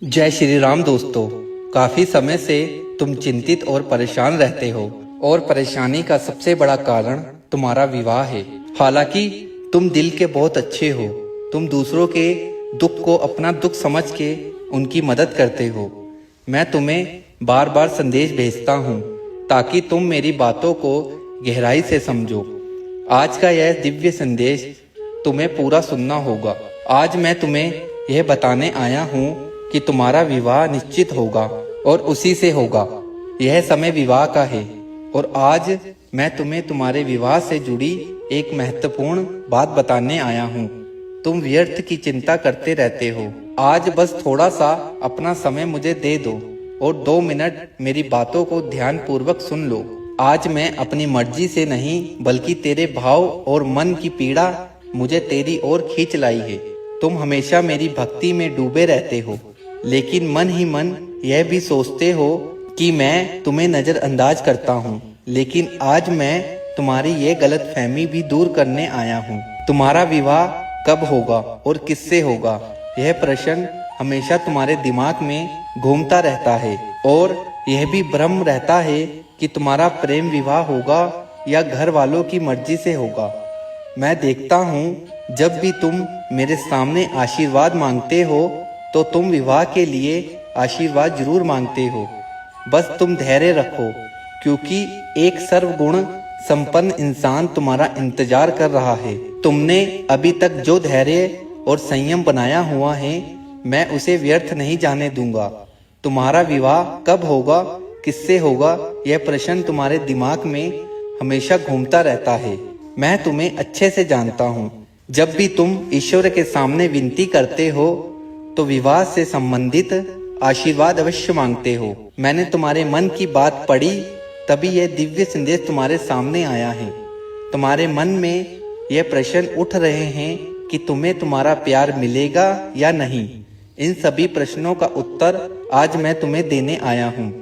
जय श्री राम दोस्तों। काफी समय से तुम चिंतित और परेशान रहते हो और परेशानी का सबसे बड़ा कारण तुम्हारा विवाह है। हालांकि तुम दिल के बहुत अच्छे हो, तुम दूसरों के दुख को अपना दुख समझ के उनकी मदद करते हो। मैं तुम्हें बार बार संदेश भेजता हूँ ताकि तुम मेरी बातों को गहराई से समझो। आज का यह दिव्य संदेश तुम्हें पूरा सुनना होगा। आज मैं तुम्हें यह बताने आया हूँ कि तुम्हारा विवाह निश्चित होगा और उसी से होगा। यह समय विवाह का है और आज मैं तुम्हें तुम्हारे विवाह से जुड़ी एक महत्वपूर्ण बात बताने आया हूँ। तुम व्यर्थ की चिंता करते रहते हो। आज बस थोड़ा सा अपना समय मुझे दे दो और 2 मिनट मेरी बातों को ध्यान पूर्वक सुन लो। आज मैं अपनी मर्जी से नहीं बल्कि तेरे भाव और मन की पीड़ा मुझे तेरी ओर खींच लाई है। तुम हमेशा मेरी भक्ति में डूबे रहते हो, लेकिन मन ही मन यह भी सोचते हो कि मैं तुम्हें नजरअंदाज करता हूँ। लेकिन आज मैं तुम्हारी ये गलतफहमी भी दूर करने आया हूँ। तुम्हारा विवाह कब होगा और किससे होगा, यह प्रश्न हमेशा तुम्हारे दिमाग में घूमता रहता है और यह भी भ्रम रहता है कि तुम्हारा प्रेम विवाह होगा या घर वालों की मर्जी से होगा। मैं देखता हूँ जब भी तुम मेरे सामने आशीर्वाद मांगते हो तो तुम विवाह के लिए आशीर्वाद जरूर मांगते हो। बस तुम धैर्य रखो, क्योंकि एक सर्वगुण संपन्न इंसान तुम्हारा इंतजार कर रहा है। तुमने अभी तक जो धैर्य और संयम बनाया हुआ है, मैं उसे व्यर्थ नहीं जाने दूंगा। तुम्हारा विवाह कब होगा, किससे होगा, यह प्रश्न तुम्हारे दिमाग में हमेशा घूमता रहता है। मैं तुम्हें अच्छे से जानता हूँ। जब भी तुम ईश्वर के सामने विनती करते हो तो विवाह से संबंधित आशीर्वाद अवश्य मांगते हो। मैंने तुम्हारे मन की बात पढ़ी, तभी यह दिव्य संदेश तुम्हारे सामने आया है। तुम्हारे मन में यह प्रश्न उठ रहे हैं कि तुम्हें तुम्हारा प्यार मिलेगा या नहीं। इन सभी प्रश्नों का उत्तर आज मैं तुम्हें देने आया हूँ।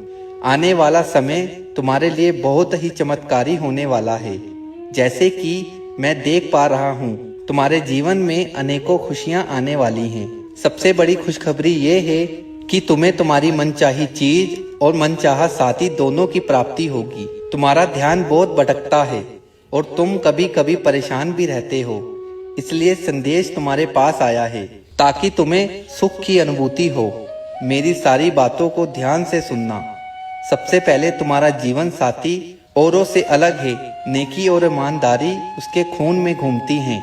आने वाला समय तुम्हारे लिए बहुत ही चमत्कारी होने वाला है। जैसे कि मैं देख पा रहा हूँ, तुम्हारे जीवन में अनेकों खुशियाँ आने वाली हैं। सबसे बड़ी खुशखबरी ये है कि तुम्हें तुम्हारी मनचाही चीज और मनचाहा साथी दोनों की प्राप्ति होगी। तुम्हारा ध्यान बहुत भटकता है और तुम कभी कभी परेशान भी रहते हो, इसलिए संदेश तुम्हारे पास आया है ताकि तुम्हें सुख की अनुभूति हो। मेरी सारी बातों को ध्यान से सुनना। सबसे पहले तुम्हारा जीवन साथी औरों से अलग है। नेकी और ईमानदारी उसके खून में घूमती हैं।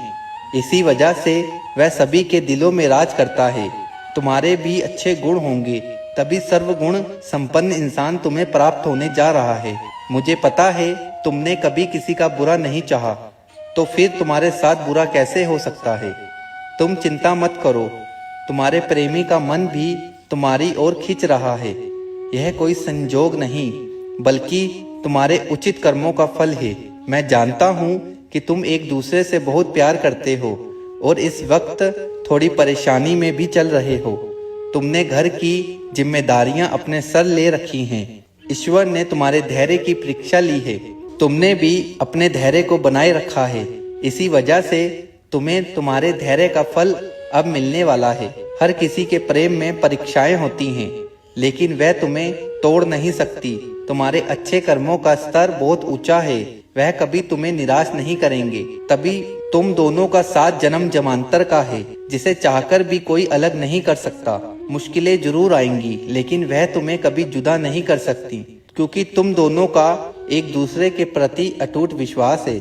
इसी वजह से वह सभी के दिलों में राज करता है। तुम्हारे भी अच्छे गुण होंगे, तभी सर्वगुण संपन्न इंसान तुम्हें प्राप्त होने जा रहा है। मुझे पता है तुमने कभी किसी का बुरा नहीं चाहा, तो फिर तुम्हारे साथ बुरा कैसे हो सकता है। तुम चिंता मत करो, तुम्हारे प्रेमी का मन भी तुम्हारी ओर खींच रहा है। यह कोई संजोग नहीं बल्कि तुम्हारे उचित कर्मों का फल है। मैं जानता हूँ कि तुम एक दूसरे से बहुत प्यार करते हो और इस वक्त थोड़ी परेशानी में भी चल रहे हो। तुमने घर की जिम्मेदारियां अपने सर ले रखी हैं। ईश्वर ने तुम्हारे धैर्य की परीक्षा ली है। तुमने भी अपने धैर्य को बनाए रखा है। इसी वजह से तुम्हें तुम्हारे धैर्य का फल अब मिलने वाला है। हर किसी के प्रेम में परीक्षाएं होती हैं, लेकिन वह तुम्हें तोड़ नहीं सकती। तुम्हारे अच्छे कर्मों का स्तर बहुत ऊंचा है, वह कभी तुम्हें निराश नहीं करेंगे। तभी तुम दोनों का साथ जन्म जमांतर का है, जिसे चाहकर भी कोई अलग नहीं कर सकता। मुश्किलें जरूर आएंगी, लेकिन वह तुम्हें कभी जुदा नहीं कर सकती, क्योंकि तुम दोनों का एक दूसरे के प्रति अटूट विश्वास है।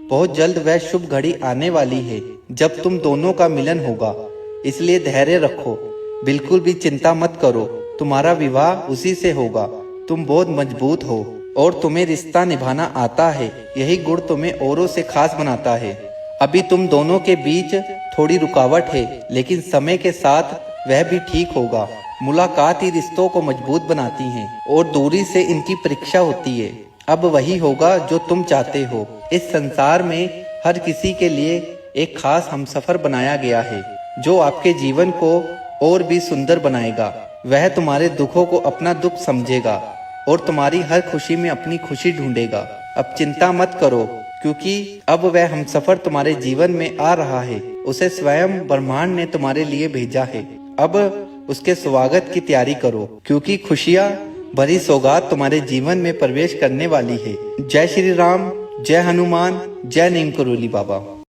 बहुत जल्द वह शुभ घड़ी आने वाली है जब तुम दोनों का मिलन होगा, इसलिए धैर्य रखो, बिल्कुल भी चिंता मत करो। तुम्हारा विवाह उसी से होगा। तुम बहुत मजबूत हो और तुम्हें रिश्ता निभाना आता है। यही गुण तुम्हें औरों से खास बनाता है। अभी तुम दोनों के बीच थोड़ी रुकावट है, लेकिन समय के साथ वह भी ठीक होगा। मुलाकात ही रिश्तों को मजबूत बनाती है और दूरी से इनकी परीक्षा होती है। अब वही होगा जो तुम चाहते हो। इस संसार में हर किसी के लिए एक खास हमसफर बनाया गया है, जो आपके जीवन को और भी सुंदर बनाएगा। वह तुम्हारे दुखों को अपना दुख समझेगा और तुम्हारी हर खुशी में अपनी खुशी ढूंढेगा। अब चिंता मत करो, क्योंकि अब वह हमसफर तुम्हारे जीवन में आ रहा है। उसे स्वयं ब्रह्मांड ने तुम्हारे लिए भेजा है। अब उसके स्वागत की तैयारी करो, क्योंकि खुशियाँ भरी सौगात तुम्हारे जीवन में प्रवेश करने वाली है। जय श्री राम, जय हनुमान, जय नीम करोली बाबा।